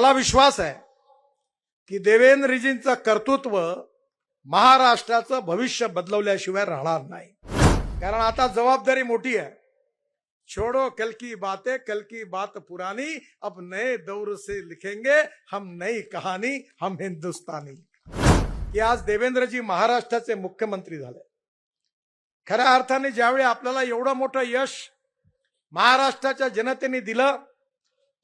मला विश्वास आहे की देवेंद्रजींचं कर्तृत्व महाराष्ट्राचं भविष्य बदलवल्याशिवाय राहणार नाही। कारण आता जबाबदारी मोठी आहे। छोड़ो कल की बात पुरानी, अब नए दौर से लिखेंगे हम नई कहानी, हम हिंदुस्तानी। की आज देवेंद्रजी महाराष्ट्राचे मुख्यमंत्री झाले। खऱ्या अर्थाने ज्यावेळी आपल्याला एवढं मोठं यश महाराष्ट्राच्या जनतेने दिलं,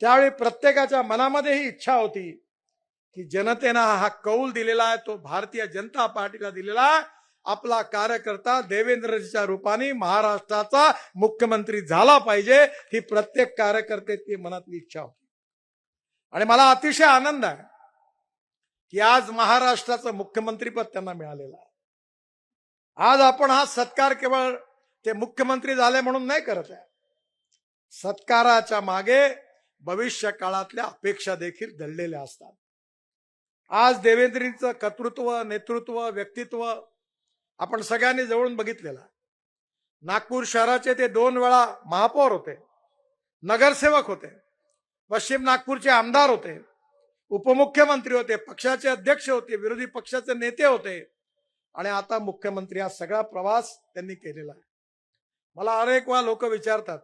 त्यावेळी प्रत्येकाच्या मनामध्ये ही इच्छा होती की जनतेने हा कौल दिलेला आहे, तो भारतीय जनता पार्टीला दिलेला आहे। आपला कार्यकर्ता देवेंद्रजीच्या रूपाने महाराष्ट्राचा मुख्यमंत्री झाला पाहिजे, ही प्रत्येक कार्यकर्त्याची मनातली इच्छा होती। आणि मला अतिशय आनंद आहे की आज महाराष्ट्राचं मुख्यमंत्रीपद त्यांना मिळालेलं आहे। आज आपण हा सत्कार केवळ ते मुख्यमंत्री झाले म्हणून नाही करत आहे, सत्काराच्या मागे भविष्य काळातल्या अपेक्षा देखील दडलेल्या असतात। आज देवेंद्रजींचं कर्तृत्व, नेतृत्व, व्यक्तित्व आपण सगळ्यांनी जवळून बघितलेलं। नागपूर शहराचे ते 2 वेळा महापौर होते, नगरसेवक होते, पश्चिम नागपूरचे आमदार होते, उपमुख्यमंत्री होते, पक्षाचे अध्यक्ष होते, विरोधी पक्षाचे नेते होते आणि आता मुख्यमंत्री। हा सगळा प्रवास त्यांनी केलेला आहे। मला अनेक वेळा लोक विचारतात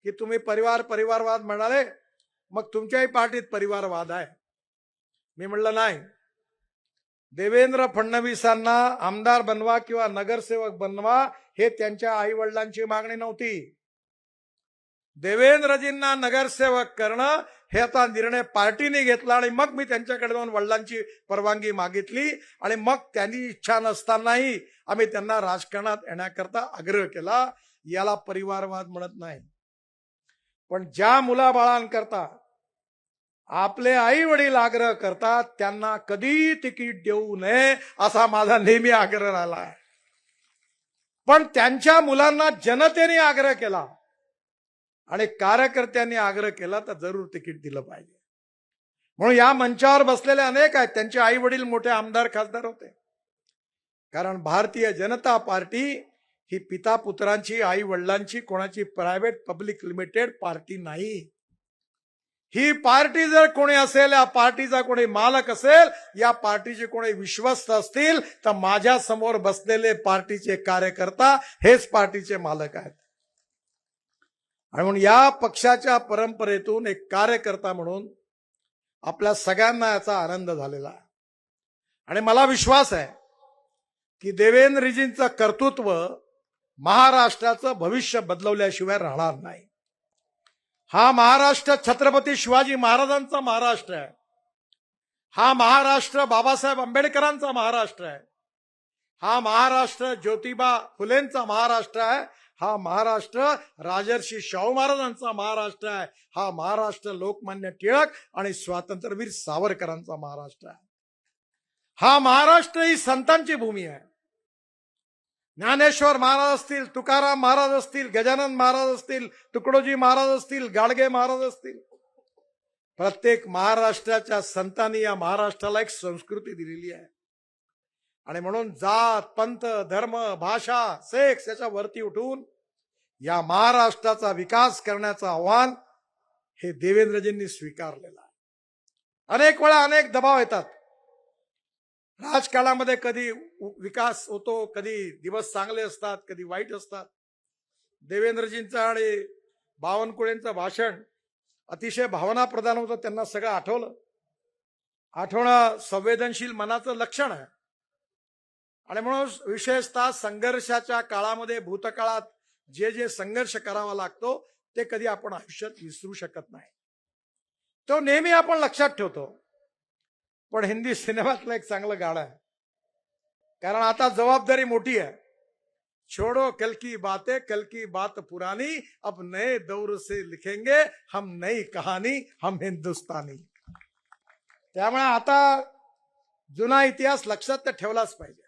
की तुम्ही परिवारवाद म्हणाले, मग तुमच्याही पार्टीत परिवारवाद आहे? मी म्हणलं नाही। देवेंद्र फडणवीसांना आमदार बनवा किंवा नगरसेवक बनवा हे त्यांच्या आई वडिलांची मागणी नव्हती। देवेंद्रजींना नगरसेवक करणं हे आता निर्णय पार्टीने घेतला आणि मग मी त्यांच्याकडे जाऊन वडिलांची परवानगी मागितली आणि मग त्यांनी इच्छा नसतानाही आम्ही त्यांना राजकारणात येण्याकरता आग्रह केला। याला परिवारवाद म्हणत नाही। पण ज्या मुलाबाळांकरता आपले आई वडील आग्रह करतात त्यांना कधी तिकीट देऊ नये असा माझा नेहमी आग्रह राहिला आहे। पण त्यांच्या मुलांना जनतेने आग्रह केला आणि कार्यकर्त्यांनी आग्रह केला तर जरूर तिकीट दिलं पाहिजे। म्हणून या मंचावर बसलेले अनेक आहेत, त्यांचे आई वडील मोठे आमदार खासदार होते। कारण भारतीय जनता पार्टी ही पिता पुत्रांची, आई वडिलांची, कोणाची प्रायव्हेट पब्लिक लिमिटेड पार्टी नाही। ही पार्टी जर कोणी असेल, या पार्टीचा कोणी मालक असेल, या पार्टीचे कोणी विश्वस्त असतील तर माझ्या समोर बसलेले पार्टीचे कार्यकर्ता हेच पार्टीचे मालक आहेत। आणि म्हणून या पक्षाच्या परंपरेतून एक कार्यकर्ता म्हणून आपल्या सगळ्यांना याचा आनंद झालेला आहे। आणि मला विश्वास आहे की देवेंद्रजींचं कर्तृत्व महाराष्ट्राचं भविष्य बदलवल्याशिवाय राहणार नाही। हा महाराष्ट्र छत्रपती शिवाजी महाराजांचा महाराष्ट्र आहे। हा महाराष्ट्र बाबासाहेब आंबेडकरांचा महाराष्ट्र आहे। हा महाराष्ट्र ज्योतिबा फुलेंचा महाराष्ट्र आहे। हा महाराष्ट्र राजर्षी शाहू महाराजांचा महाराष्ट्र आहे। हा महाराष्ट्र लोकमान्य टिळक आणि स्वातंत्र्यवीर सावरकरांचा महाराष्ट्र आहे। हा महाराष्ट्र ही संतांची भूमी आहे। ज्ञानेश्वर महाराज असतील, तुकाराम महाराज असतील, गजानन महाराज असतील, तुकडोजी महाराज असतील, गाडगे महाराज असतील, प्रत्येक महाराष्ट्राच्या संतांनी या महाराष्ट्राला एक संस्कृती दिलेली आहे। आणि म्हणून जात, पंथ, धर्म, भाषा, सेक्स याच्या वरती उठून या महाराष्ट्राचा विकास करण्याचं आव्हान हे देवेंद्रजींनी स्वीकारलेलं आहे। अनेक वेळा अनेक दबाव येतात राजकारणामध्ये, कधी विकास होतो, कधी दिवस चांगले असतात, कधी वाईट असतात। देवेंद्रजींचं आणि बावनकुळेंचं भाषण अतिशय भावनाप्रधान होतं, त्यांना सगळं आठवणं संवेदनशील मनाचं लक्षण आहे। आणि म्हणून विशेषतः संघर्षाच्या काळामध्ये, भूतकाळात जे जे संघर्ष करावा लागतो ते कधी आपण आयुष्यात विसरू शकत नाही, तो नेहमी आपण लक्षात ठेवतो। पण हिंदी सिनेमातलं एक चांगलं गाणं आहे, कारण आता जबाबदारी मोठी आहे। छोड़ो कल की बात पुरानी, अब नए दौर से लिखेंगे हम नई कहानी, हम हिंदुस्तानी। त्यामुळे आता जुना इतिहास लक्षात तर ठेवलाच पाहिजे।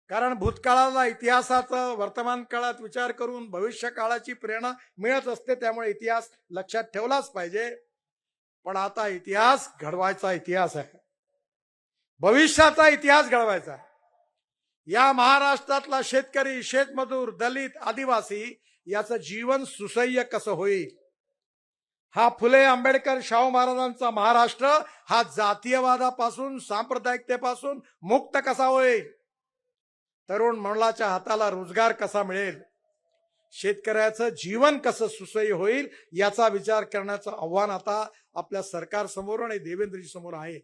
कारण भूतकाळाला इतिहासाचा वर्तमान काळात विचार करून भविष्य काळाची प्रेरणा मिळत असते, त्यामुळे इतिहास लक्षात ठेवलाच पाहिजे। पण आता इतिहास घडवायचा इतिहास आहे, भविष्याचा इतिहास घडवायचा आहे। या महाराष्ट्रातला शेतकरी, शेतमजूर, दलित, आदिवासी याचं जीवन सुसह्य कसं होईल, हा फुले आंबेडकर शाहू महाराजांचा महाराष्ट्र हा जातीयवादापासून सांप्रदायिकतेपासून मुक्त कसा होईल, तरुण मुलाच्या हाताला रोजगार कसा मिळेल, शेतकऱ्याचं जीवन कसं सुसह्य होईल याचा विचार करण्याचं आव्हान आता आपल्या सरकार समोर आणि देवेंद्रजी समोर आहे.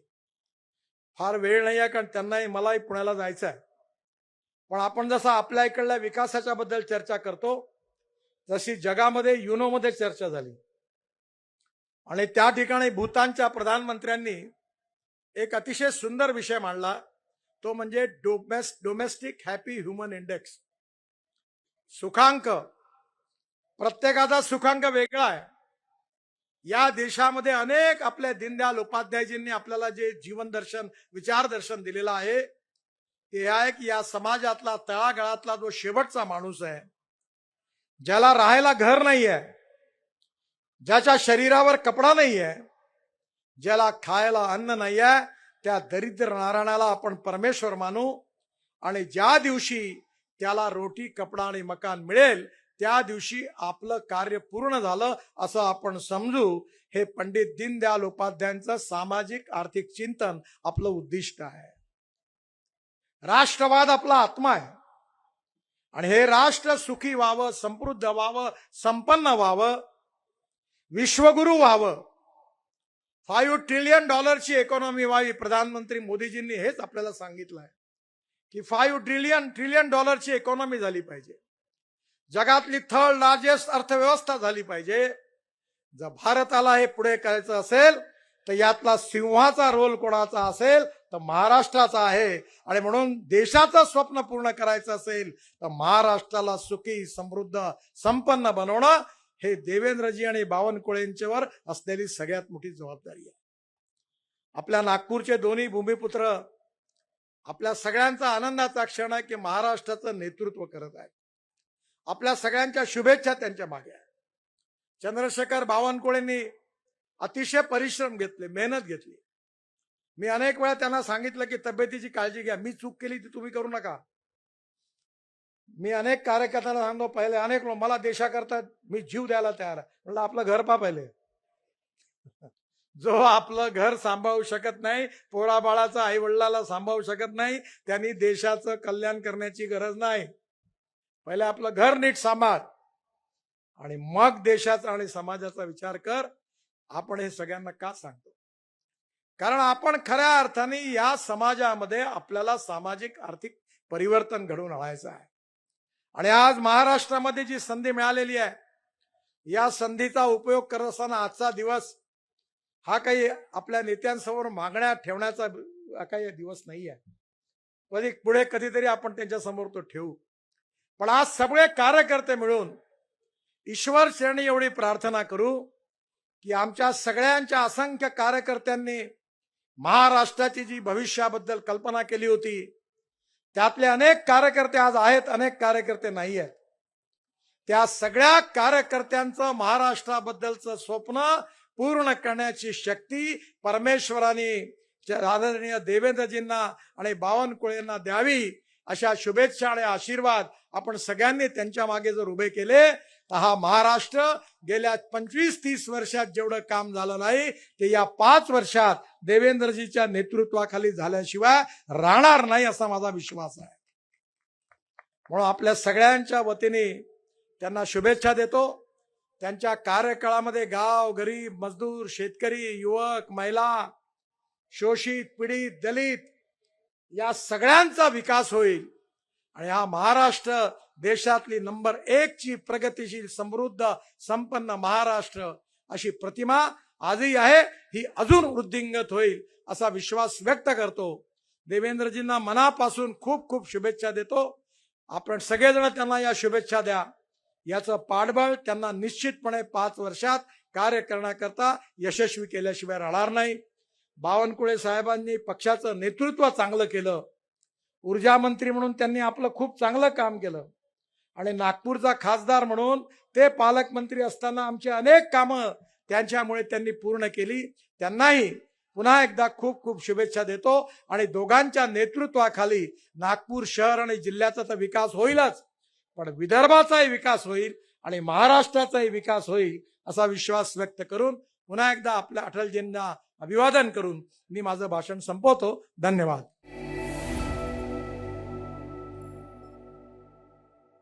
फार वेळ नाही आहे, कारण त्यांनाही मलाही पुण्याला जायचं आहे. पण आपण जसं आपल्या इकडल्या विकासाच्या बद्दल चर्चा करतो, जशी जगामध्ये युनोमध्ये चर्चा झाली आणि त्या ठिकाणी भूतानच्या प्रधानमंत्र्यांनी एक अतिशय सुंदर विषय मांडला, तो म्हणजे डोमेस्टिक हॅपी ह्युमन इंडेक्स. सुखांक, प्रत्येकाचा सुखांक वेगळा आहे. या देशामध्ये अनेक आपल्या दीनदयाल उपाध्यायजींनी आपल्याला जे जीवन दर्शन विचार दर्शन दिलेलं आहे ते आहे की या समाजातला तळागाळातला जो शेवटचा माणूस आहे, ज्याला राहायला घर नाही आहे, ज्याच्या शरीरावर कपडा नाही आहे, ज्याला खायला अन्न नाही आहे, त्या दरिद्र नारायणाला आपण परमेश्वर मानू आणि ज्या दिवशी त्याला रोटी कपडा आणि मकान मिळेल त्या दिवशी आपलं कार्य पूर्ण झालं असं आपण समजू. हे पंडित दीनदयाल उपाध्यायांचं सामाजिक आर्थिक चिंतन आपलं उद्दिष्ट आहे. राष्ट्रवाद आपला आत्मा आहे आणि हे राष्ट्र सुखी व्हावं, समृद्ध व्हावं, संपन्न व्हावं, विश्वगुरु व्हावं, $5 ट्रिलियन इकॉनॉमी व्हावी. प्रधानमंत्री मोदीजींनी हेच आपल्याला सांगितलं आहे की $5 ट्रिलियन इकॉनॉमी झाली पाहिजे, जगातली थर्ड लार्जेस्ट अर्थव्यवस्था झाली पाहिजे. जर भारताला हे पुढे करायचं असेल तर यातला सिंहाचा रोल कोणाचा असेल तर महाराष्ट्राचा आहे. आणि म्हणून देशाचं स्वप्न पूर्ण करायचं असेल तर महाराष्ट्राला सुखी, समृद्ध, संपन्न बनवणं हे देवेंद्रजी आणि बावनकुळेंच्यावर असलेली सगळ्यात मोठी जबाबदारी आहे. आपल्या नागपूरचे दोन्ही भूमिपुत्र, आपल्या सगळ्यांचा आनंदाचा क्षण आहे की महाराष्ट्राचं नेतृत्व करत आहेत. आपल्या सगळ्यांच्या शुभेच्छा त्यांच्या मागे आहे. चंद्रशेखर बावनकुळेंनी अतिशय परिश्रम घेतले, मेहनत घेतली. मी अनेक वेळा त्यांना सांगितलं की तब्येतीची काळजी घ्या, मी चूक केली ती तुम्ही करू नका. मी अनेक कार्यकर्त्यांना सांगतो, पहिले अनेक लोक मला देशाकरता मी जीव द्यायला तयार आहे. म्हणलं आपलं घर पहा पहिले. जो आपलं घर सांभाळू शकत नाही, पोराबाळाचा आई वडिलाला सांभाळू शकत नाही, त्यांनी देशाचं कल्याण करण्याची गरज नाही. पहिले आपलं घर नीट सांभाळ आणि मग देशाचा आणि समाजाचा विचार कर. आपण हे सगळ्यांना का सांगतो? कारण आपण खऱ्या अर्थाने या समाजामध्ये आपल्याला सामाजिक आर्थिक परिवर्तन घडवून आणायचं आहे. आणि आज महाराष्ट्रामध्ये जी संधी मिळालेली आहे, या संधीचा उपयोग करत असताना आजचा दिवस हा काही आपल्या नेत्यांसमोर मागण्या ठेवण्याचा काही दिवस नाही आहे. पुढे कधीतरी आपण त्यांच्या समोर तो ठेवू. पण आज सगळे कार्यकर्ते मिळून ईश्वर चरणी एवढी प्रार्थना करू की आमच्या सगळ्यांच्या असंख्य कार्यकर्त्यांनी महाराष्ट्राची जी भविष्याबद्दल कल्पना केली होती, त्यातले अनेक कार्यकर्ते आज आहेत, अनेक कार्यकर्ते नाही आहेत. त्या सगळ्या कार्यकर्त्यांचं महाराष्ट्राबद्दलचं स्वप्न पूर्ण करण्याची शक्ती परमेश्वराने आदरणीय देवेंद्रजींना आणि बावनकुळेंना द्यावी, अशा शुभेच्छा आणि आशीर्वाद आपण सगळ्यांनी त्यांच्या मागे जर उभे केले तर हा महाराष्ट्र गेल्या 25-30 वर्षात जेवढं काम झालं नाही ते या 5 वर्षात देवेंद्रजीच्या नेतृत्वाखाली झाल्याशिवाय राहणार नाही असा माझा विश्वास आहे. म्हणून आपल्या सगळ्यांच्या वतीने त्यांना शुभेच्छा देतो. त्यांच्या कार्यकाळामध्ये गाव, गरीब, मजदूर, शेतकरी, युवक, महिला, शोषित, पीडित, दलित या सगळ्यांचा विकास होईल आणि हा महाराष्ट्र देशातली नंबर 1 ची प्रगतिशील, समृद्ध, संपन्न महाराष्ट्र अशी प्रतिमा आजही आहे, ही अजून वृद्धिंगत होईल असा विश्वास व्यक्त करतो. देवेंद्रजींना मनापासून खूप खूप शुभेच्छा देतो. आपण सगळेजण त्यांना या शुभेच्छा द्या. याचं पाठबळ त्यांना निश्चितपणे 5 वर्षात कार्य करण्याकरता यशस्वी केल्याशिवाय राहणार नाही. बावनकुळे साहेबांनी पक्षाचं नेतृत्व चांगलं केलं. ऊर्जा मंत्री म्हणून त्यांनी आपलं खूप चांगलं काम केलं आणि नागपूरचा खासदार म्हणून ते पालकमंत्री असताना आमची अनेक कामं त्यांच्यामुळे त्यांनी पूर्ण केली. त्यांनाही पुन्हा एकदा खूप खूप शुभेच्छा देतो आणि दोघांच्या नेतृत्वाखाली नागपूर शहर आणि जिल्ह्याचा तर विकास होईलच, पण विदर्भाचाही विकास होईल आणि महाराष्ट्राचाही विकास होईल असा विश्वास व्यक्त करून पुन्हा एकदा आपल्या अटलजींना अभिवादन करून मी माझं भाषण संपवतो. धन्यवाद.